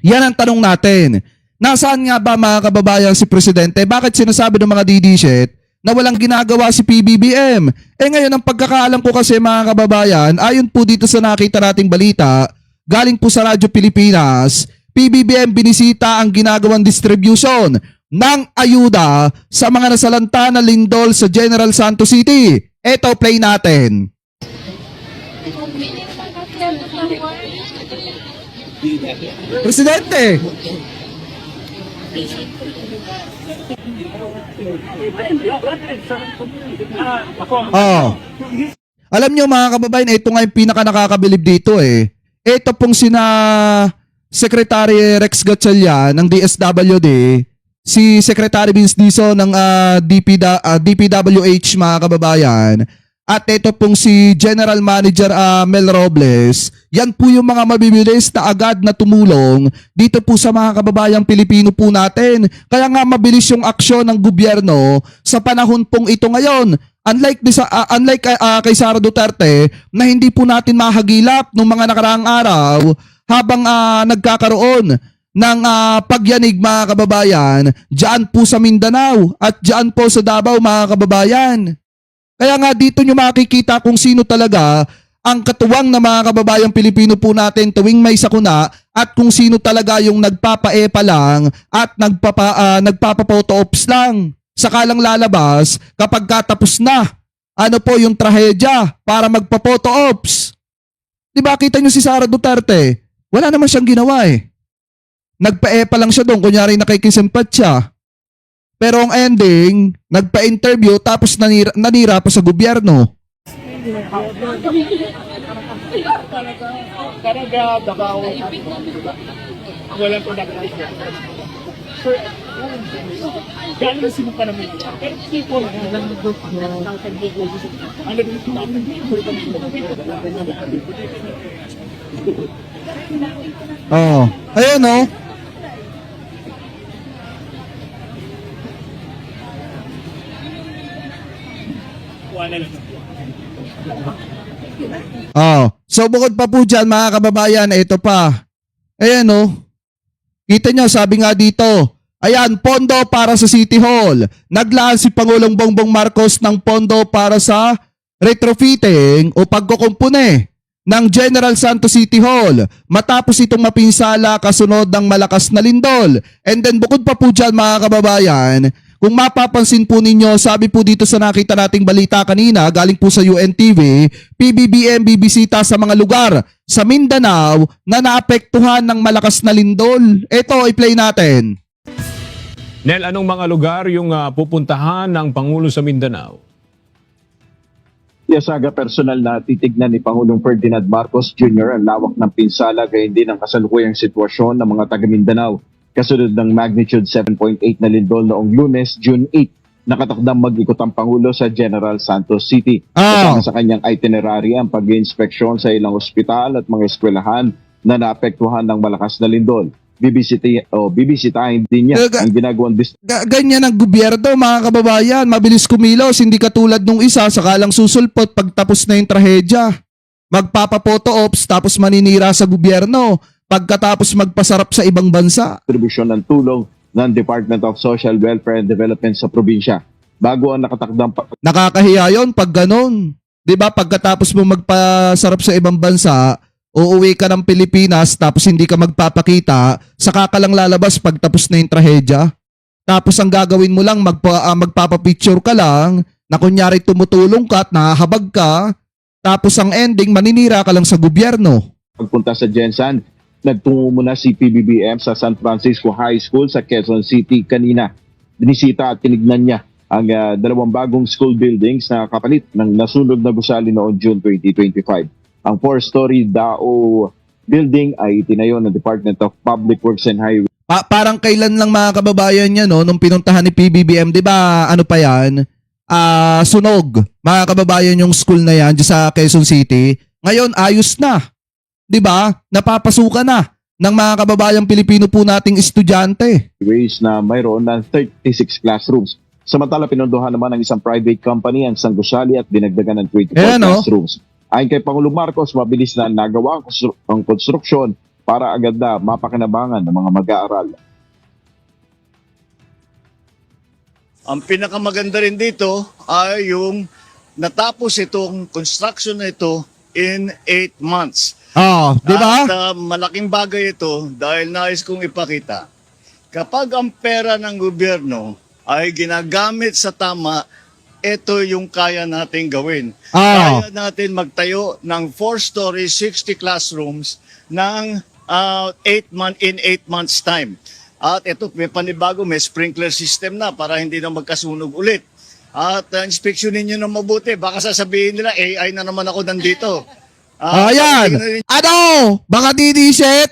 Yan ang tanong natin. Nasaan nga ba mga kababayan si Presidente? Bakit sinasabi ng mga DD-shit na walang ginagawa si PBBM? Ngayon ang pagkakaalam ko kasi mga kababayan, ayon po dito sa nakita nating balita, galing po sa Radyo Pilipinas, PBBM binisita ang ginagawang distribution ng ayuda sa mga nasalanta na lindol sa General Santos City. Eto, play natin. Presidente! Oh. Alam nyo mga kababayan, ito nga yung pinaka nakakabilib dito eh. Ito pong sina Secretary Rex Gatchalian ng DSWD, si Secretary Vince Dizon ng DPWH mga kababayan, at ito pong si General Manager Mel Robles. Yan po yung mga mabibilis na agad na tumulong dito po sa mga kababayang Pilipino po natin. Kaya nga mabilis yung aksyon ng gobyerno sa panahon pong ito ngayon. Unlike kay Sara Duterte na hindi po natin mahagilap nung mga nakaraang araw habang nagkakaroon ng pagyanig mga kababayan dyan po sa Mindanao at dyan po sa Davao mga kababayan. Kaya nga dito nyo makikita kung sino talaga ang katuwang na mga kababayang Pilipino po natin tuwing may sakuna at kung sino talaga yung nagpapaepa lang at nagpapa-photo ops lang. Saka lang lalabas kapag katapos na ano po yung trahedya para magpa-photo ops. Diba kita nyo si Sara Duterte? Wala naman siyang ginawa eh. Nagpaepa lang siya doon, kunyari nakikisimpat siya. Pero ang ending, nagpa-interview tapos nanira pa sa gobyerno. Walang production. Sir, galing na sinuka namin. Pero people, Oh, ayun oh. Oh, so bukod pa po dyan mga kababayan, ito pa. Ayan oh. Kita nyo, sabi nga dito, ayan, pondo para sa City Hall. Naglaan si Pangulong Bongbong Marcos ng pondo para sa retrofitting o pagkukumpune ng General Santos City Hall matapos itong mapinsala kasunod ng malakas na lindol. And then bukod pa po dyan mga kababayan, kung mapapansin po ninyo, sabi po dito sa nakita nating balita kanina, galing po sa UNTV, PBBM bibisita sa mga lugar sa Mindanao na naapektuhan ng malakas na lindol. Ito, i-play natin. Nel, anong mga lugar yung pupuntahan ng Pangulo sa Mindanao? Yasaga personal na titignan ni Pangulong Ferdinand Marcos Jr. ang lawak ng pinsala gayon din ang kasalukuyang sitwasyon ng mga taga Mindanao. Kasunod ng magnitude 7.8 na lindol noong Lunes, June 8, nakatakdang mag-ikot ang Pangulo sa General Santos City. Kasama sa kanyang itinerary ang pag-inspeksyon sa ilang ospital at mga eskwelahan na naapektuhan ng malakas na lindol. Bibisitahin din niya ang ginagawang ganyan ang gobyerno mga kababayan, mabilis kumilos, hindi katulad nung isa sakalang susulpot pagtapos na yung trahedya. Magpapa-photo ops tapos maninira sa gobyerno pagkatapos magpasarap sa ibang bansa. Distribusyon ng tulong ng Department of Social Welfare and Development sa probinsya. Bago ang nakatakdang nakakahiya yun pag ganun. 'Di ba? Pagkatapos mo magpasarap sa ibang bansa, uuwi ka ng Pilipinas tapos hindi ka magpapakita, saka ka lang lalabas pagtapos na yung trahedya. Tapos ang gagawin mo lang, magpapapicture ka lang, na kunyari tumutulong ka at nahahabag ka, tapos ang ending, maninira ka lang sa gobyerno. Pagpunta sa Gensan, nagtungo muna si PBBM sa San Francisco High School sa Quezon City kanina. Binisita at tinignan niya ang dalawang bagong school buildings na kapalit ng nasunog na gusali noong June 2025. Ang 4-story DAO building ay itinayo ng Department of Public Works and Highways. Parang kailan lang mga kababayan niya no, nung pinuntahan ni PBBM, 'di ba? Ano pa 'yan? Sunog. Mga kababayan yung school na 'yan sa Quezon City. Ngayon ayos na. 'Di ba? Napapasukan na ng mga kababayang Pilipino po nating estudyante. Ways na mayroon ng 36 classrooms. Samantala pinunduhan naman ng isang private company ang isang gusali at dinagdagan ng 24 classrooms. Ayon kay Pangulong Marcos, mabilis na nagawa ang konstruksyon para agad na mapakinabangan ng mga mag-aaral. Ang pinakamaganda rin dito ay yung natapos itong construction na ito in 8 months. Oh, di ba? At malaking bagay ito dahil nais kong ipakita. Kapag ang pera ng gobyerno ay ginagamit sa tama, ito yung kaya natin gawin. Ah. Kaya natin magtayo ng 4-story, 60 classrooms ng 8 months time. At ito, may panibago, may sprinkler system na para hindi na magkasunog ulit. At inspeksyonin nyo na mabuti. Baka sasabihin nila, AI na naman ako nandito. Ayan. tingnan nyo- Ano? Baka diniset?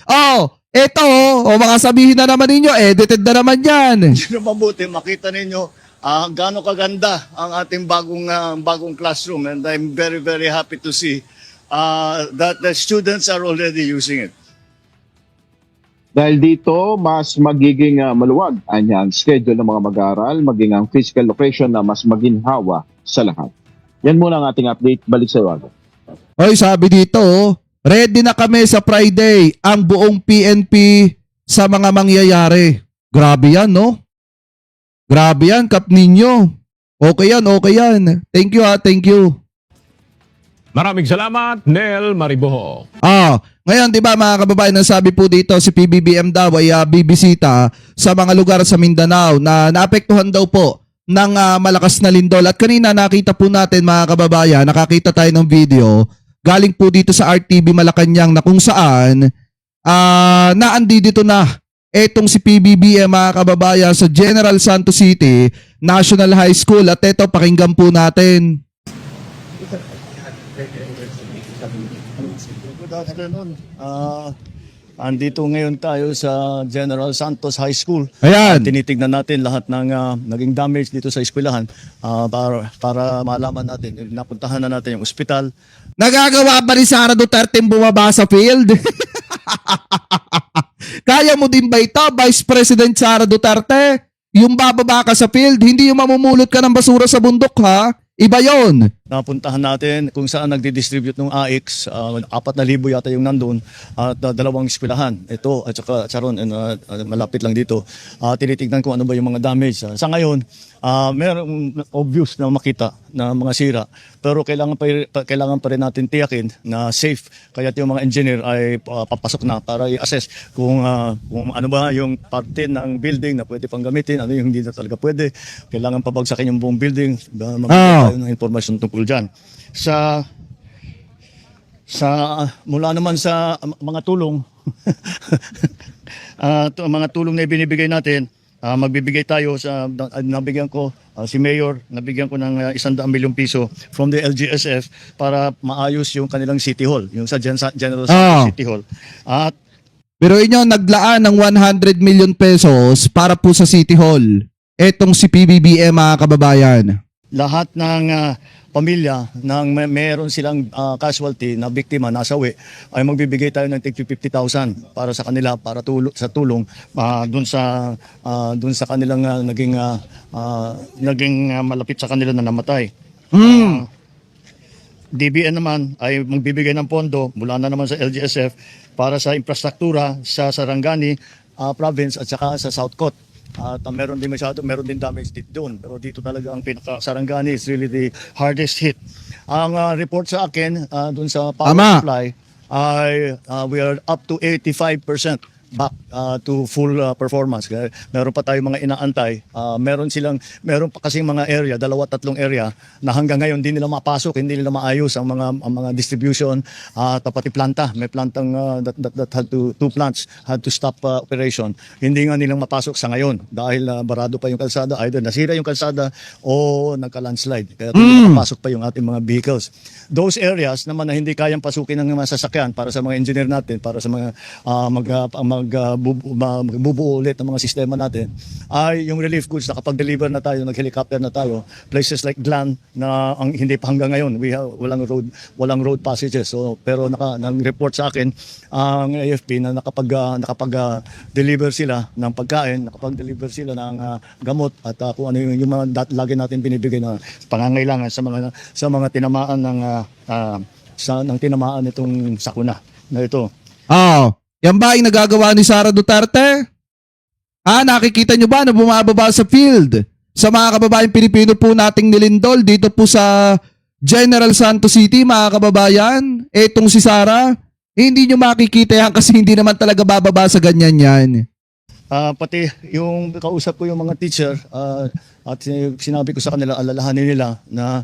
oh, eto. O baka sabihin na naman ninyo, edited na naman yan. nyo mabuti, makita ninyo gaano kaganda ang ating bagong classroom. And I'm very, very happy to see that the students are already using it. Dahil dito, mas magiging maluwag ang schedule ng mga mag-aaral, maging ang physical location na mas maginhawa sa lahat. Yan muna ang ating update. Balik sa iwaga. Oy, sabi dito, ready na kami sa Friday ang buong PNP sa mga mangyayari. Grabe yan, no? Grabe yan, Kap ninyo. Okay yan, okay yan. Thank you thank you. Maraming salamat, Nel Mariboho. Ngayon, di ba mga kababayan, sabi po dito si PBBM daw ay bibisita sa mga lugar sa Mindanao na naapektuhan daw po ng malakas na lindol. At kanina nakita po natin mga kababayan, nakakita tayo ng video galing po dito sa RTV Malacanang na kung saan naandi dito na etong si PBBM mga kababayan sa General Santos City National High School. At eto, pakinggan po natin. Good afternoon. Andito ngayon tayo sa General Santos High School. Ayan. Tinitignan natin lahat ng naging damage dito sa eskwelahan para malaman natin. Napuntahan na natin yung ospital. Nagagawa ba ni Sara Duterte bumaba sa field? Kaya mo din ba ito, Vice President Sara Duterte? Yung bababa ka sa field, hindi yung mamumulot ka ng basura sa bundok, ha? Iba yon. Napuntahan natin kung saan nagdi-distribute ng AX. 4,000 yata yung nandun at 2 eskwelahan. Ito at saka Charon, malapit lang dito. Tinitignan kung ano ba yung mga damage. Sa ngayon, merong obvious na makita na mga sira. Pero kailangan pa rin natin tiyakin na safe. Kaya yung mga engineer ay papasok na para i-assess kung ano ba yung parte ng building na pwede pang gamitin, ano yung hindi na talaga pwede. Kailangan pabagsakin yung buong building. Tayo ng informasyon tungkol dyan. Mula naman sa mga tulong, mga tulong na ibinibigay natin, magbibigay tayo nabigyan ko si Mayor, nabigyan ko ng 100 milyong piso from the LGSF para maayos yung kanilang City Hall, yung sa General City Hall. At Pero inyo naglaan ng 100 million pesos para po sa City Hall. Etong si PBBM mga kababayan. lahat ng pamilya nang meron silang casualty na biktima nasawi ay magbibigay tayo ng tig 50,000 para sa kanila para sa tulong dun sa kanilang naging malapit sa kanila na namatay. DBN naman ay magbibigay ng pondo mula na naman sa LGSF para sa infrastruktura sa Sarangani province at saka sa South Cot. At meron din damage dito doon. Pero dito talaga ang pinaka-Sarangani is really the hardest hit. Ang report sa akin doon sa power supply ay we are up to 85% back to full performance. Meron pa tayong mga inaantay. Meron pa kasing mga area, 2-3 area na hanggang ngayon hindi nila mapasok, hindi nila maayos ang mga distribution at pati planta. May plantang that had to, 2 plants had to stop operation. Hindi nga nilang mapasok sa ngayon dahil barado pa yung kalsada, either nasira yung kalsada o nagka-landslide. Kaya hindi mapasok pa yung ating mga vehicles. Those areas naman na hindi kayang pasukin ng mga sasakyan para sa mga engineer natin, para sa mga magbubuo ulit ng mga sistema natin ay yung relief goods. Nakapag-deliver na tayo, nag-helicopter na tayo, places like Glan na hindi pa hanggang ngayon walang road passages. So pero nang-report sa akin ang AFP na nakapag-deliver sila ng pagkain, nakapag-deliver sila ng gamot at kung ano yung mga lagi natin binibigay na pangangailangan sa mga tinamaan ng ng tinamaan itong sakuna na ito. Yan ba ay nagagawa ni Sara Duterte? Nakikita nyo ba na bumababa sa field? Sa mga kababayang Pilipino po nating nilindol dito po sa General Santos City, mga kababayan. Etong si Sara, hindi nyo makikita yan kasi hindi naman talaga bababa sa ganyan yan. Pati yung kausap ko yung mga teacher at sinabi ko sa kanila, alalahanin nila na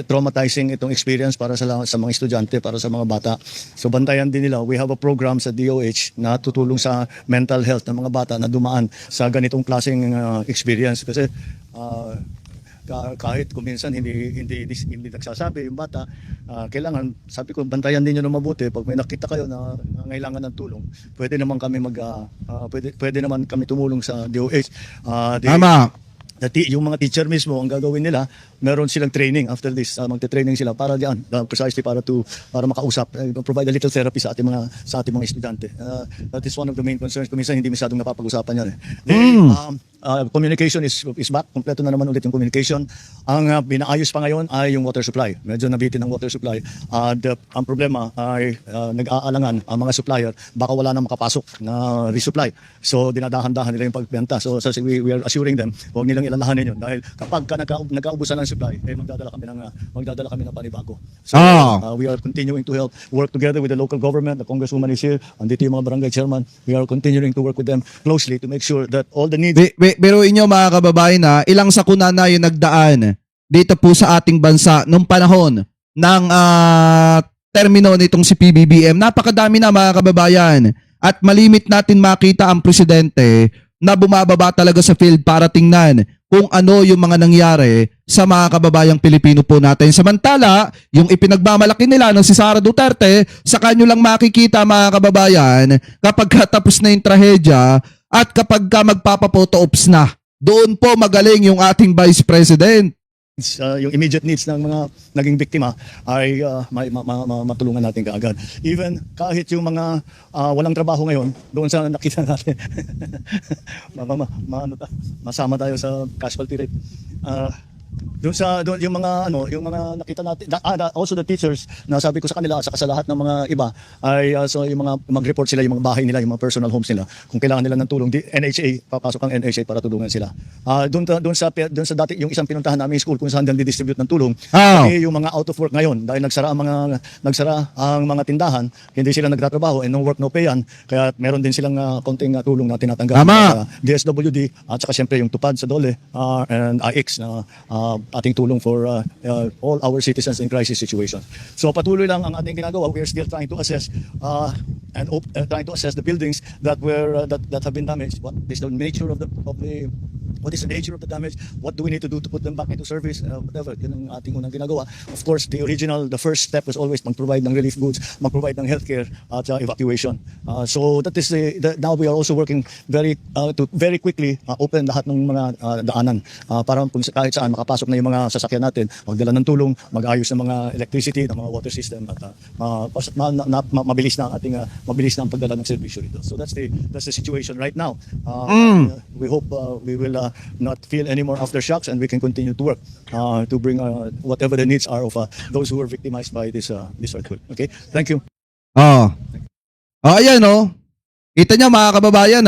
traumatizing itong experience para sa mga estudyante, para sa mga bata. So bantayan din nila. We have a program sa DOH na tutulong sa mental health ng mga bata na dumaan sa ganitong klaseng experience. Kasi kahit kung minsan hindi nagsasabi yung bata, kailangan, sabi ko, bantayan din nyo na mabuti. Pag may nakita kayo na nangailangan ng tulong, pwede naman kami pwede naman kami tumulong sa DOH. Tama. Yung mga teacher mismo, ang gagawin nila, meron silang training after this. Magte-training sila para diyan, precisely para makausap, provide a little therapy sa ating mga estudyante. That is one of the main concerns. Kuminsan hindi masyadong napapag-usapan yan. Communication is back. Kompleto na naman ulit yung communication. Ang binaayos pa ngayon ay yung water supply. Medyo nabitin ang water supply. Ang problema ay nag-aalangan ang mga supplier. Baka wala nang makapasok na resupply. So dinadahan-dahan nila yung pagbenta. So we are assuring them, huwag nilang ilalahanin yun. Dahil kapag nagkaubusan ng supply, magdadala kami ng panibago. So we are continuing to work together with the local government. The Congresswoman is here. Andito yung mga barangay chairman. We are continuing to work with them closely to make sure that all the needs... Pero inyo mga kababayan ilang sakuna na yung nagdaan dito po sa ating bansa nung panahon ng termino nitong si PBBM. Napakadami na mga kababayan. At malimit natin makita ang presidente na bumababa talaga sa field para tingnan kung ano yung mga nangyari sa mga kababayang Pilipino po natin. Samantala, yung ipinagmamalaki nila ng si Sara Duterte, sa kanyo lang makikita mga kababayan kapag tapos na yung trahedya at kapag magpapaphoto ops na. Doon po magaling yung ating Vice President. Yung immediate needs ng mga naging biktima ay matulungan natin kaagad. Even kahit yung mga walang trabaho ngayon, doon sa nakita natin, masama tayo sa casualty rate. Doon yung mga nakita natin, also the teachers, na sabi ko sa kanila, sa lahat ng mga iba, ay so yung mga mag-report sila, yung mga bahay nila, yung mga personal homes nila, kung kailangan nila ng tulong, NHA, papasok ang NHA para tulungan sila. Doon sa dati, yung isang pinuntahan namin school kung saan distribute ng tulong, yung mga out of work ngayon, dahil nagsara ang mga tindahan, hindi sila nagtatrabaho, and no work, no pay yan, kaya meron din silang konting tulong na tinatanggap. DSWD, at saka siyempre yung tupad sa DOLE, and AX na ating tulong for all our citizens in crisis situations. So patuloy lang ang ating ginagawa. We are still trying to assess trying to assess the buildings that have been damaged. What is the nature of the damage? What do we need to do to put them back into service? Whatever. Yun ang ating unang ginagawa. Of course, the first step is always mag-provide ng relief goods, mag-provide ng healthcare at evacuation. So that is now we are also working to very quickly open lahat ng mga daanan para kahit saan makapasok na yung mga sasakyan natin, magdala ng tulong, mag-ayos ng mga electricity, ng mga water system at mabilis na ang pagdala ng serbisyo dito. So that's the situation right now. We hope we will not feel any more aftershocks and we can continue to work to bring whatever the needs are of those who were victimized by this earthquake. Okay? Thank you. Ayan Kita niya mga kababayan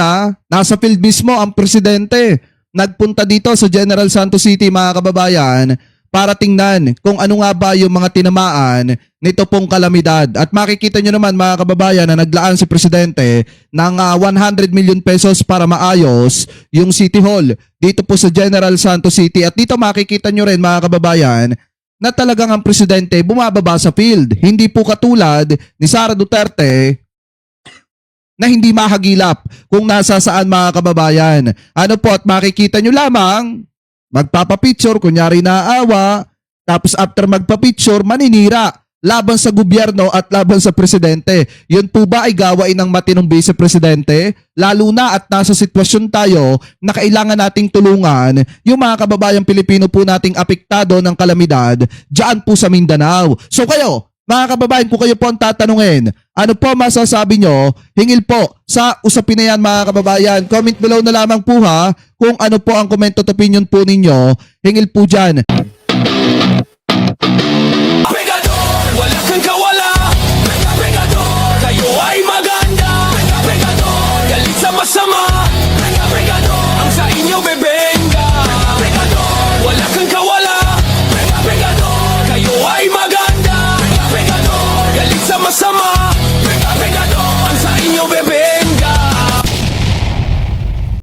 nasa field mismo ang presidente. Nagpunta dito sa General Santos City mga kababayan para tingnan kung ano nga ba yung mga tinamaan nito pong kalamidad. At makikita nyo naman mga kababayan na naglaan si Presidente ng 100 million pesos para maayos yung City Hall dito po sa General Santos City. At dito makikita nyo rin mga kababayan na talagang ang Presidente bumababa sa field. Hindi po katulad ni Sara Duterte na hindi mahagilap kung nasa saan mga kababayan. Ano po, at makikita nyo lamang, magpapapicture, kunyari naawa, tapos after magpapicture, maninira laban sa gobyerno at laban sa presidente. Yun po ba ay gawain ng matinong vice-presidente? Lalo na at nasa sitwasyon tayo na kailangan nating tulungan yung mga kababayang Pilipino po nating apektado ng kalamidad dyan po sa Mindanao. So kayo, mga kababayan, kung kayo po ang tatanungin, ano po masasabi nyo? Hingil po sa usapin na yan mga kababayan. Comment below na lamang po kung ano po ang comment at opinion po ninyo. Hingil po dyan.